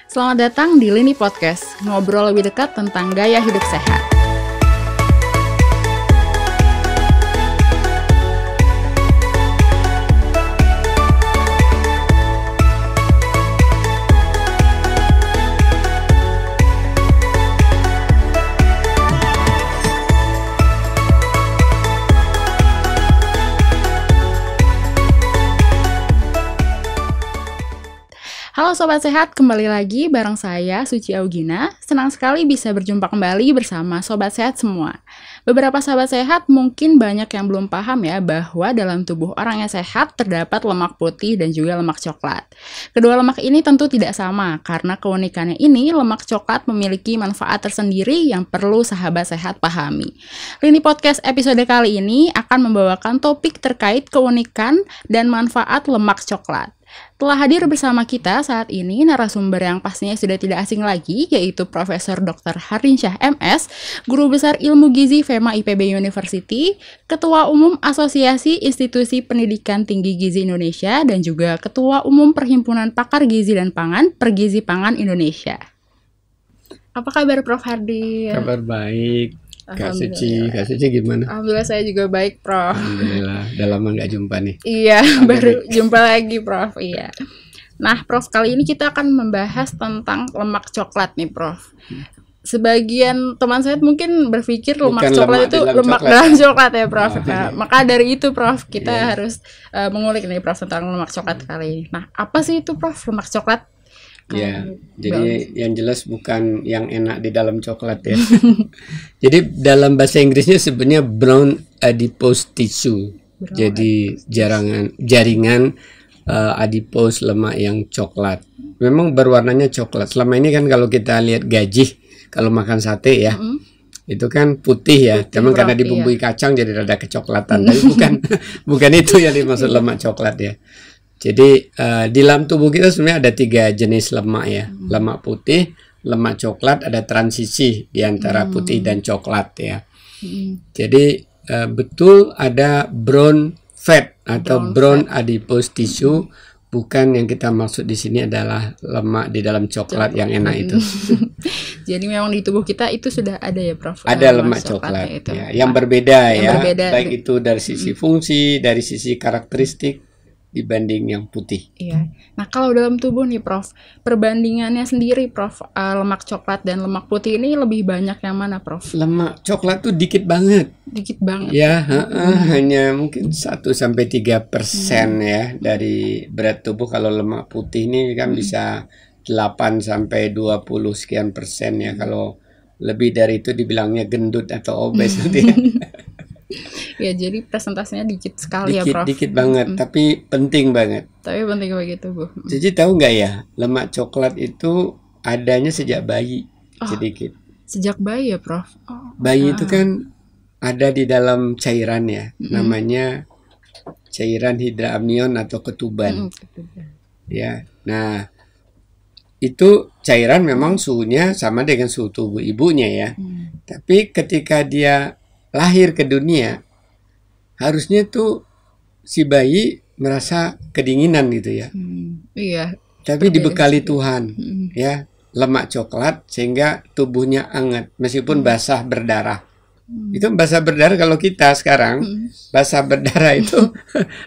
Selamat datang di Lini Podcast, ngobrol lebih dekat tentang gaya hidup sehat. Halo Sobat Sehat, kembali lagi bareng saya, Suci Augina. Senang sekali bisa berjumpa kembali bersama Sobat Sehat semua. Beberapa Sobat Sehat mungkin banyak yang belum paham ya bahwa dalam tubuh orang yang sehat terdapat lemak putih dan juga lemak coklat. Kedua lemak ini tentu tidak sama, karena keunikannya ini lemak coklat memiliki manfaat tersendiri yang perlu sahabat sehat pahami. Lini Podcast episode kali ini akan membawakan topik terkait keunikan dan manfaat lemak coklat. Telah hadir bersama kita saat ini narasumber yang pastinya sudah tidak asing lagi, yaitu Profesor Dr. Hardinsyah MS, Guru Besar Ilmu Gizi FEMA IPB University, Ketua Umum Asosiasi Institusi Pendidikan Tinggi Gizi Indonesia, dan juga Ketua Umum Perhimpunan Pakar Gizi dan Pangan, Pergizi Pangan Indonesia. Apa kabar Prof. Hardin? Kabar baik. Kak Suci gimana? Alhamdulillah saya juga baik, Prof. Alhamdulillah, udah lama nggak jumpa nih. Iya, baru jumpa lagi, Prof. Iya. Nah, Prof, kali ini kita akan membahas tentang lemak coklat nih, Prof. Sebagian teman saya mungkin berpikir lemak coklat itu lemak dalam coklat ya, Prof. Nah, maka dari itu, Prof, kita harus mengulik nih, Prof, tentang lemak coklat kali ini. Nah, apa sih itu, Prof, lemak coklat? Ya, jadi yang jelas bukan yang enak di dalam coklat ya. Jadi dalam bahasa Inggrisnya sebenarnya brown adipose tissue. Jadi jaringan adipose lemak yang coklat. Memang berwarnanya coklat. Selama ini kan kalau kita lihat gajih, kalau makan sate ya, itu kan putih ya. Cuman karena dibumbui kacang jadi rada kecoklatan. Tapi bukan itu yang dimaksud lemak coklat ya. Jadi di dalam tubuh kita sebenarnya ada 3 jenis lemak ya. Lemak putih, lemak coklat, ada transisi di antara putih dan coklat ya. Jadi betul ada brown fat atau brown adipose tissue. Bukan yang kita maksud di sini adalah lemak di dalam coklat yang enak itu. Jadi memang di tubuh kita itu sudah ada ya, Prof. Ada lemak coklat itu. Ya, yang berbeda ya. Baik itu dari sisi fungsi, dari sisi karakteristik dibanding yang putih. Iya. Nah, kalau dalam tubuh nih, Prof, perbandingannya sendiri, Prof, lemak coklat dan lemak putih ini lebih banyak yang mana, Prof? Lemak coklat tuh dikit banget. Dikit banget. Ya, hanya mungkin 1-3% ya dari berat tubuh. Kalau lemak putih ini kan bisa 8-20 sekian persen ya. Kalau lebih dari itu dibilangnya gendut atau obes nanti. Ya, jadi presentasinya dikit sekali ya, Prof. Dikit banget, tapi penting banget. Tapi penting begitu, Bu. Jadi tahu nggak ya, lemak coklat itu adanya sejak bayi sedikit. Sejak bayi ya, Prof? Bayi itu kan ada di dalam cairan ya, namanya cairan hidramnion atau ketuban. Ya, nah itu cairan memang suhunya sama dengan suhu tubuh ibunya ya. Tapi ketika dia lahir ke dunia, harusnya tuh si bayi merasa kedinginan gitu ya. Iya. Tapi dibekali Tuhan ya lemak coklat sehingga tubuhnya hangat meskipun basah berdarah. Itu basah berdarah kalau kita sekarang basah berdarah itu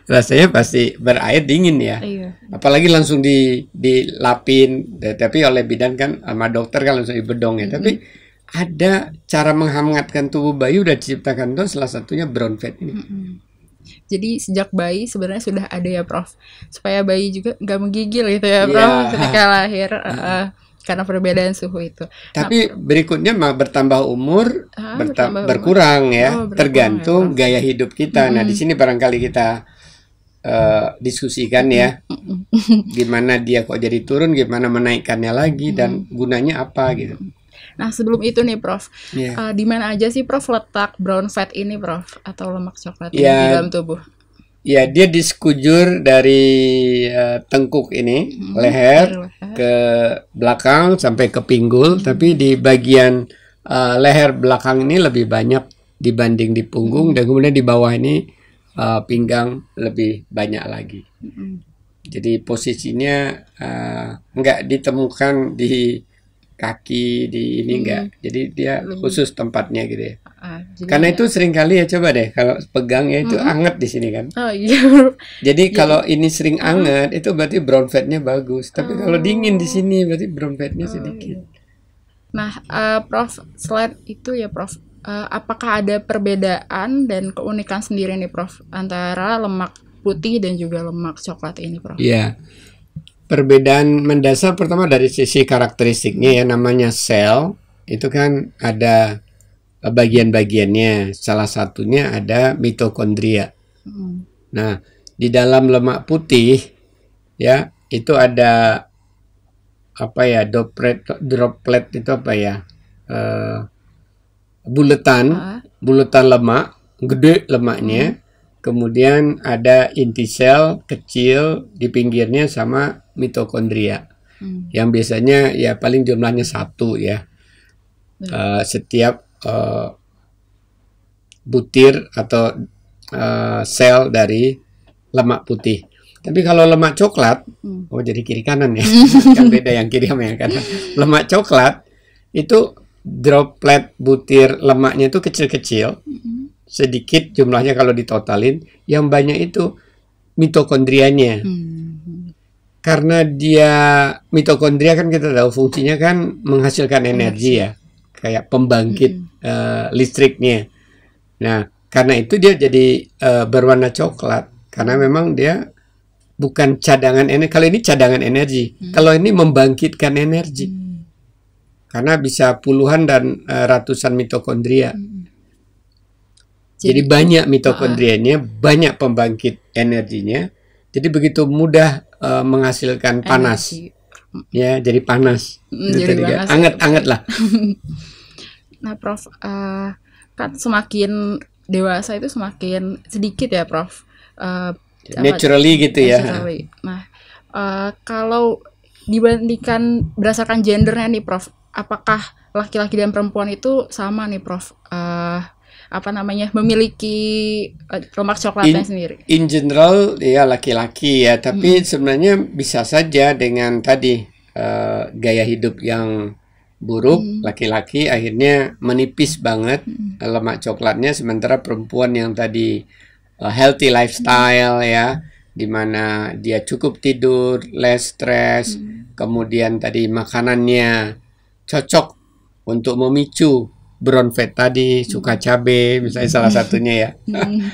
rasanya pasti berair dingin ya. Iya. Apalagi langsung dilapin, tapi oleh bidan kan sama dokter kan langsung dibedong ya. Tapi ada cara menghangatkan tubuh bayi udah diciptakan tuh, salah satunya brown fat ini. Jadi sejak bayi sebenarnya sudah ada ya, Prof, supaya bayi juga nggak menggigil gitu ya, Prof, ketika lahir karena perbedaan suhu itu. Tapi berikutnya bertambah umur berkurang ya, tergantung gaya hidup kita. Nah di sini barangkali kita diskusikan ya, gimana dia kok jadi turun, gimana menaikkannya lagi dan gunanya apa gitu. Nah, sebelum itu nih, Prof, di mana aja sih, Prof, letak brown fat ini, Prof, atau lemak coklat ini di dalam tubuh? Ya, dia di sekujur dari tengkuk ini, leher ke belakang sampai ke pinggul, tapi di bagian leher belakang ini lebih banyak dibanding di punggung, dan kemudian di bawah ini pinggang lebih banyak lagi. Jadi posisinya nggak ditemukan di kaki, di ini enggak. Jadi dia khusus tempatnya gitu ya. Karena itu sering kali ya, coba deh kalau pegang ya itu anget di sini kan. Oh iya. Jadi kalau ini sering anget itu berarti brown fatnya bagus. Tapi kalau dingin di sini berarti brown fatnya sedikit. Nah, Prof, selain itu ya Prof, apakah ada perbedaan dan keunikan sendiri nih Prof antara lemak putih dan juga lemak coklat ini Prof? Iya. Perbedaan mendasar pertama dari sisi karakteristiknya ya, namanya sel itu kan ada bagian-bagiannya. Salah satunya ada mitokondria. Nah, di dalam lemak putih ya itu ada apa ya, droplet itu apa ya, buletan lemak gede lemaknya. Kemudian ada inti sel kecil di pinggirnya sama mitokondria yang biasanya ya paling jumlahnya 1 ya. Setiap butir atau sel dari lemak putih. Tapi kalau lemak coklat, oh jadi kiri kanan ya, kan beda yang kiri sama yang kanan. Lemak coklat itu droplet butir lemaknya itu kecil-kecil, sedikit jumlahnya kalau ditotalin, yang banyak itu mitokondrianya. Karena dia mitokondria kan kita tahu fungsinya kan menghasilkan energi ya, kayak pembangkit listriknya. Nah, karena itu dia jadi berwarna coklat, karena memang dia bukan cadangan energi. Kalau ini cadangan energi, kalau ini membangkitkan energi. Karena bisa puluhan dan ratusan mitokondria. Jadi banyak mitokondrianya, banyak pembangkit energinya. Jadi begitu mudah menghasilkan panas. Ya, jadi panas. Jadi panas. Anget-anget lah. Nah, Prof, kan semakin dewasa itu semakin sedikit ya, Prof. Naturally gitu ya. Nah, kalau dibandingkan berdasarkan gendernya nih, Prof, apakah laki-laki dan perempuan itu sama nih, Prof? Memiliki lemak coklatnya sendiri. In general ya laki-laki ya, tapi sebenarnya bisa saja dengan tadi gaya hidup yang buruk, laki-laki akhirnya menipis banget lemak coklatnya, sementara perempuan yang tadi healthy lifestyle ya, dimana dia cukup tidur, less stress, kemudian tadi makanannya cocok untuk memicu brown fat tadi, suka cabai misalnya salah satunya ya,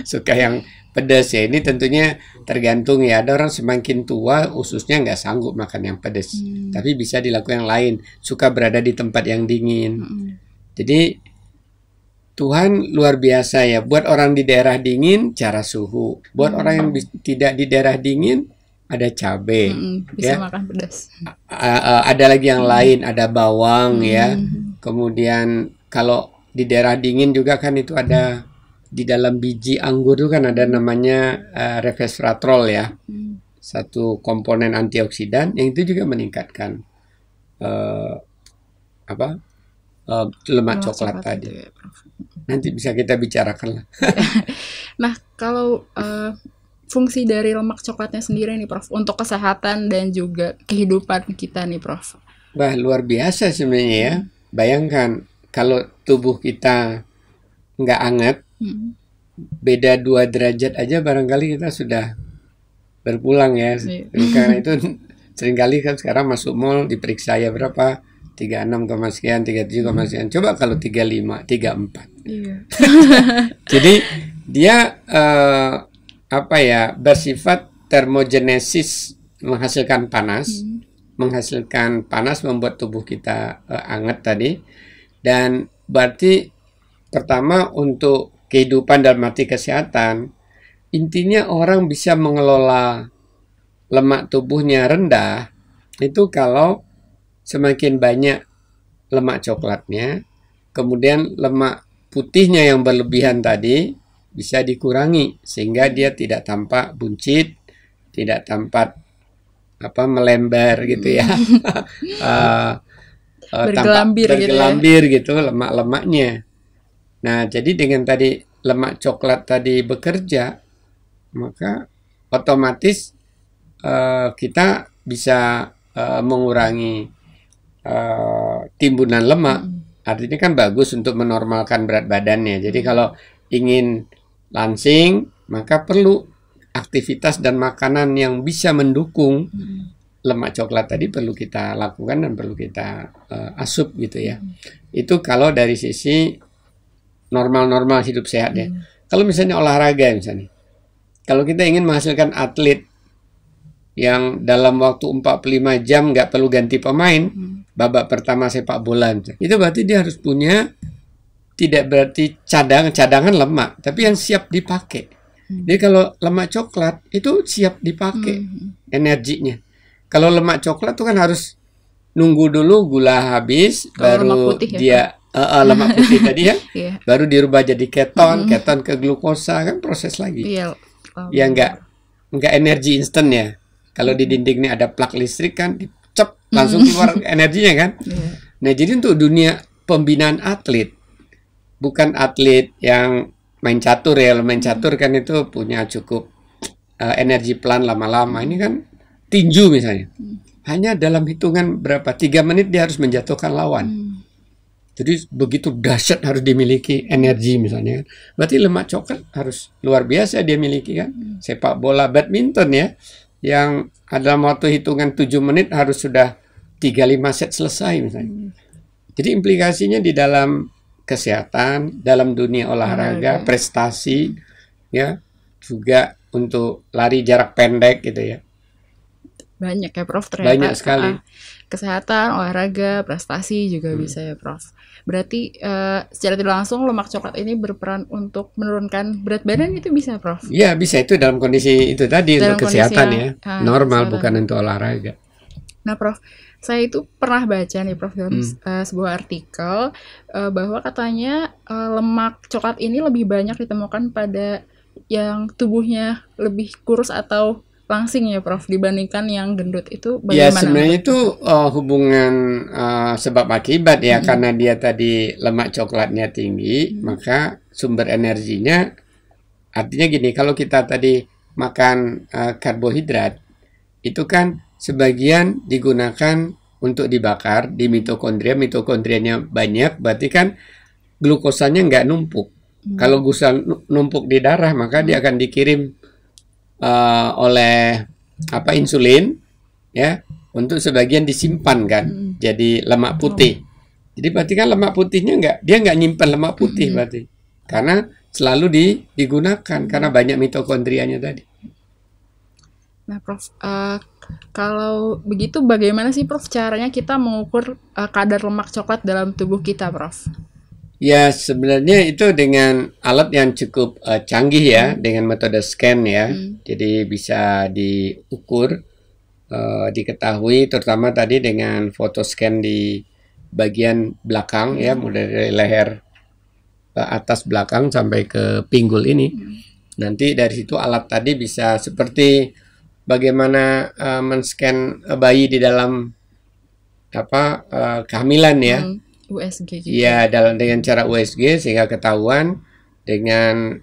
suka yang pedas ya. Ini tentunya tergantung ya, ada orang semakin tua ususnya nggak sanggup makan yang pedas, tapi bisa dilakukan yang lain, suka berada di tempat yang dingin. Jadi Tuhan luar biasa ya, buat orang di daerah dingin cara suhu, buat orang yang tidak di daerah dingin ada cabai, bisa ya. Makan pedas. Ada lagi yang lain, ada bawang ya. Kemudian kalau di daerah dingin juga kan itu ada di dalam biji anggur itu kan ada namanya resveratrol ya, satu komponen antioksidan yang itu juga meningkatkan lemak coklat tadi. Ya, Nanti bisa kita bicarakan lah. Nah, kalau fungsi dari lemak coklatnya sendiri nih, Prof, untuk kesehatan dan juga kehidupan kita nih, Prof. Wah, luar biasa sebenarnya ya. Bayangkan kalau tubuh kita nggak anget, beda 2 derajat aja barangkali kita sudah berpulang ya. Karena itu seringkali kan sekarang masuk mall diperiksa ya berapa, 36, sekian, 37, sekian. Coba kalau 35, 34. Iya. Jadi dia bersifat termogenesis, menghasilkan panas, membuat tubuh kita hangat tadi. Dan berarti pertama untuk kehidupan dalam arti kesehatan, intinya orang bisa mengelola lemak tubuhnya rendah itu kalau semakin banyak lemak coklatnya, kemudian lemak putihnya yang berlebihan tadi bisa dikurangi sehingga dia tidak tampak buncit, tidak tampak melembar gitu ya. bergelambir gitu lemak-lemaknya. Nah, jadi dengan tadi lemak coklat tadi bekerja, maka otomatis kita bisa mengurangi timbunan lemak. Artinya kan bagus untuk menormalkan berat badannya. Jadi kalau ingin langsing, maka perlu aktivitas dan makanan yang bisa mendukung lemak coklat tadi perlu kita lakukan dan perlu kita asup gitu ya. Itu kalau dari sisi normal-normal hidup sehat ya. Kalau misalnya olahraga misalnya. Kalau kita ingin menghasilkan atlet yang dalam waktu 45 jam nggak perlu ganti pemain, babak pertama sepak bola, itu berarti dia harus punya, tidak berarti cadangan lemak, tapi yang siap dipakai. Jadi kalau lemak coklat itu siap dipakai energinya. Kalau lemak coklat itu kan harus nunggu dulu gula habis, baru lemak putih dia lemak putih tadi ya, baru dirubah jadi keton ke glukosa, kan proses lagi. Ya nggak energi instan ya. Kalau di dindingnya ada plak listrik kan, dicep langsung keluar energinya kan. Nah jadi untuk dunia pembinaan atlet, bukan atlet yang main catur ya. Main catur kan itu punya cukup energi pelan lama-lama. Ini kan tinju misalnya, hanya dalam hitungan berapa 3 menit dia harus menjatuhkan lawan. Jadi begitu dahsyat harus dimiliki energi misalnya. Berarti lemak coklat harus luar biasa dia miliki kan. Sepak bola, badminton ya, yang dalam waktu hitungan 7 menit harus sudah 3-5 set selesai misalnya. Jadi implikasinya di dalam kesehatan, dalam dunia olahraga, prestasi ya, juga untuk lari jarak pendek gitu ya. Banyak ya Prof, ternyata. Banyak sekali. Kesehatan, olahraga, prestasi juga bisa ya Prof. Berarti secara tidak langsung lemak coklat ini berperan untuk menurunkan berat badan, itu bisa Prof? Iya bisa, itu dalam kondisi itu tadi, dalam untuk kesehatan ya, normal kesehatan. Bukan untuk olahraga. Nah Prof, saya itu pernah baca nih Prof dalam sebuah artikel bahwa katanya lemak coklat ini lebih banyak ditemukan pada yang tubuhnya lebih kurus atau langsing ya Prof, dibandingkan yang gendut. Itu bagaimana? Ya sebenarnya itu hubungan sebab akibat ya, karena dia tadi lemak coklatnya tinggi, maka sumber energinya, artinya gini, kalau kita tadi makan karbohidrat, itu kan sebagian digunakan untuk dibakar di mitokondria, mitokondrianya banyak, berarti kan glukosanya nggak numpuk. Kalau glukosa numpuk di darah, maka dia akan dikirim oleh insulin ya, untuk sebagian disimpan kan jadi lemak putih. Jadi berarti kan lemak putihnya dia nggak nyimpan lemak putih berarti, karena selalu digunakan karena banyak mitokondrianya tadi. Nah Prof, kalau begitu bagaimana sih Prof caranya kita mengukur kadar lemak coklat dalam tubuh kita Prof? Ya sebenarnya itu dengan alat yang cukup canggih ya, dengan metode scan ya. Jadi bisa diukur, diketahui, terutama tadi dengan foto scan di bagian belakang ya, mulai dari leher ke atas belakang sampai ke pinggul ini. Nanti dari situ alat tadi bisa seperti bagaimana men-scan bayi di dalam kehamilan ya. USG gitu. Ya, dengan cara USG sehingga ketahuan dengan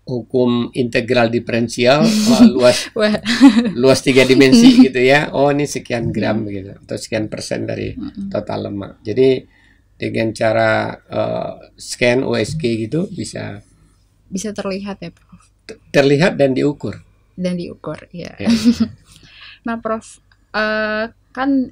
hukum integral diferensial luas 3 dimensi gitu ya. Oh, ini sekian gram gitu, atau sekian persen dari total lemak. Jadi dengan cara scan USG gitu bisa terlihat ya, Prof. Terlihat dan diukur. Ya. Nah, Prof, kan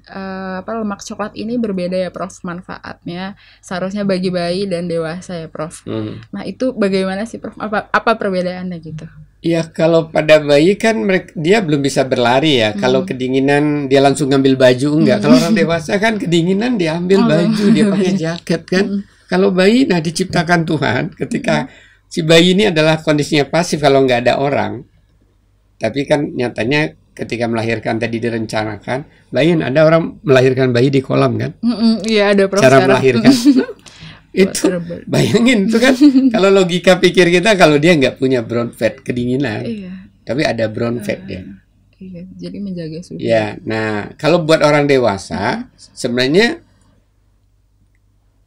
lemak coklat ini berbeda ya Prof manfaatnya, seharusnya bagi bayi dan dewasa ya Prof. Nah itu bagaimana sih Prof, apa perbedaannya gitu? Ya kalau pada bayi kan dia belum bisa berlari ya. Kalau kedinginan dia langsung ngambil baju enggak. Kalau orang dewasa kan kedinginan dia ambil baju, dia pakai jaket kan. Kalau bayi diciptakan Tuhan ketika si bayi ini adalah kondisinya pasif kalau nggak ada orang. Tapi kan nyatanya ketika melahirkan tadi direncanakan, bayangin ada orang melahirkan bayi di kolam kan? Iya ada Prof. Cara melahirkan. Itu bayangin itu kan, kalau logika pikir kita, kalau dia nggak punya brown fat kedinginan, tapi ada brown fat dia. Iya, jadi menjaga suhu. Ya, nah kalau buat orang dewasa, sebenarnya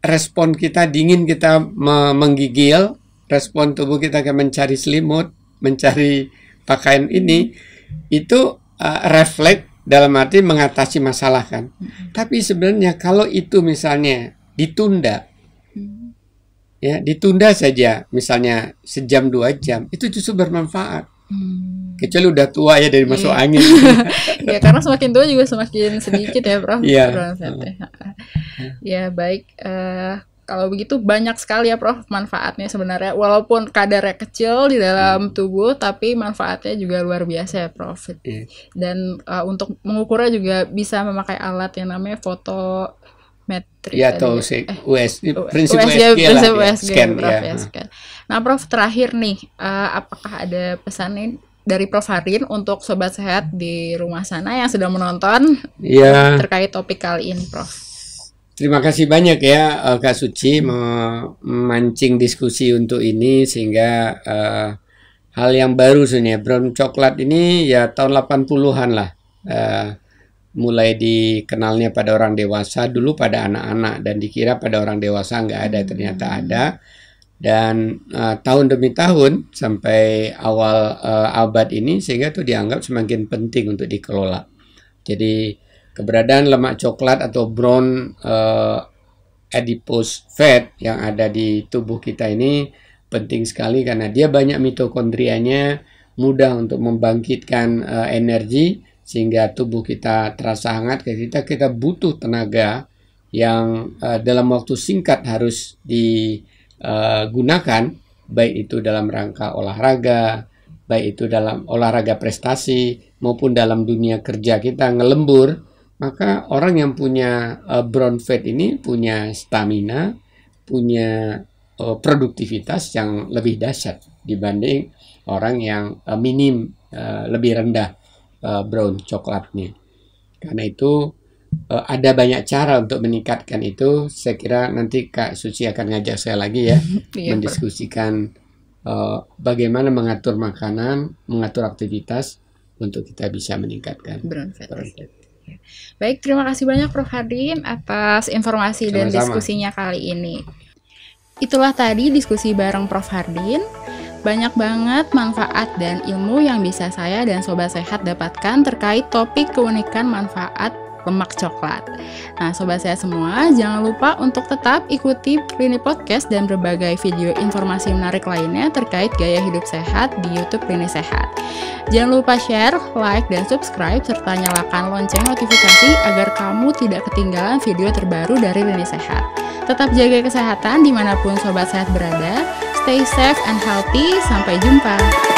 respon kita dingin, kita menggigil, respon tubuh kita akan mencari selimut, mencari pakaian ini, itu refleks dalam arti mengatasi masalah kan. Tapi sebenarnya kalau itu misalnya ditunda, ya ditunda saja, misalnya sejam 2 jam, itu justru bermanfaat. Kecuali udah tua ya dari masuk angin. Ya karena semakin tua juga semakin sedikit ya Prof. Iya. Ya baik. Kalau begitu banyak sekali ya Prof manfaatnya sebenarnya, walaupun kadarnya kecil di dalam tubuh tapi manfaatnya juga luar biasa ya Prof. Dan untuk mengukurnya juga bisa memakai alat yang namanya fotometri ya, atau prinsip USG scan, Prof, ya. Scan. Nah Prof, terakhir nih, apakah ada pesan nih dari Prof Hardin untuk sobat sehat di rumah sana yang sedang menonton terkait topik kali ini Prof? Terima kasih banyak ya Kak Suci memancing diskusi untuk ini, sehingga hal yang baru sebenarnya. Brown coklat ini ya tahun 80-an lah mulai dikenalnya pada orang dewasa, dulu pada anak-anak, dan dikira pada orang dewasa nggak ada, ternyata ada. Dan tahun demi tahun sampai awal abad ini, sehingga itu dianggap semakin penting untuk dikelola. Jadi keberadaan lemak coklat atau brown adipose fat yang ada di tubuh kita ini penting sekali, karena dia banyak mitokondrianya, mudah untuk membangkitkan energi, sehingga tubuh kita terasa hangat. Kita butuh tenaga yang dalam waktu singkat harus digunakan, baik itu dalam rangka olahraga, baik itu dalam olahraga prestasi, maupun dalam dunia kerja kita ngelembur. Maka orang yang punya brown fat ini punya stamina, punya produktivitas yang lebih dahsyat dibanding orang yang minim, lebih rendah brown coklatnya. Karena itu ada banyak cara untuk meningkatkan itu. Saya kira nanti Kak Suci akan ngajak saya lagi ya mendiskusikan bagaimana mengatur makanan, mengatur aktivitas untuk kita bisa meningkatkan brown fat. Baik, terima kasih banyak Prof Hardin atas informasi dan diskusinya kali ini. Itulah tadi diskusi bareng Prof Hardin. Banyak banget manfaat dan ilmu yang bisa saya dan Sobat Sehat dapatkan terkait topik keunikan manfaat lemak coklat. Nah, Sobat Sehat semua, jangan lupa untuk tetap ikuti Rini Podcast dan berbagai video informasi menarik lainnya terkait gaya hidup sehat di YouTube Rini Sehat. Jangan lupa share, like, dan subscribe, serta nyalakan lonceng notifikasi agar kamu tidak ketinggalan video terbaru dari Rini Sehat. Tetap jaga kesehatan dimanapun Sobat Sehat berada. Stay safe and healthy. Sampai jumpa.